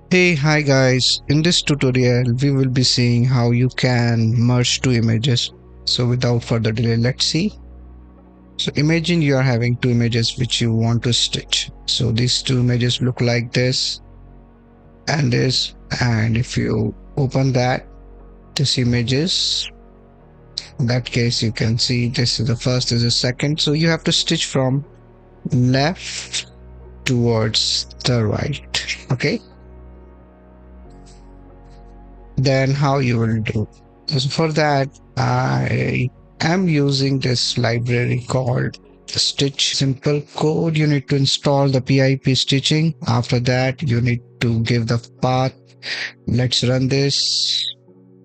Hey, hi guys. In this tutorial, we will be seeing how you can merge two images. So without further delay, let's see. So imagine you are having two images which you want to stitch. So these two images look like this and this. And if you open this images, in that case, you can see this is the first, this is the second. So you have to stitch from left towards the right. Okay. Then how you will do? So for that, I am using this library called Stitch. Simple code. You need to install the PIP stitching. After that, you need to give the path. Let's run this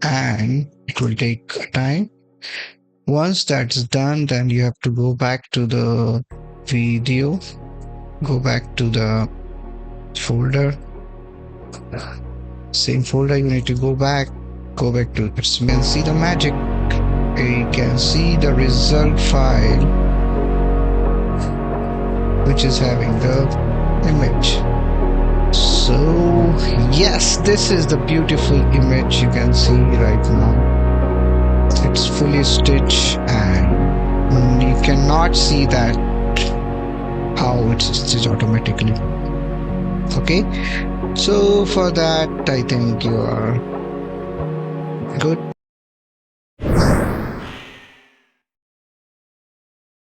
and it will take time. Once that's done, then you have to go back to the video, go back to the folder, same folder. You need to go back to it. You can see the magic. You can see the result file which is having the image. So yes, this is the beautiful image you can see right now. It's fully stitched and you cannot see that how it's stitched automatically. Okay, so for that I think you are good.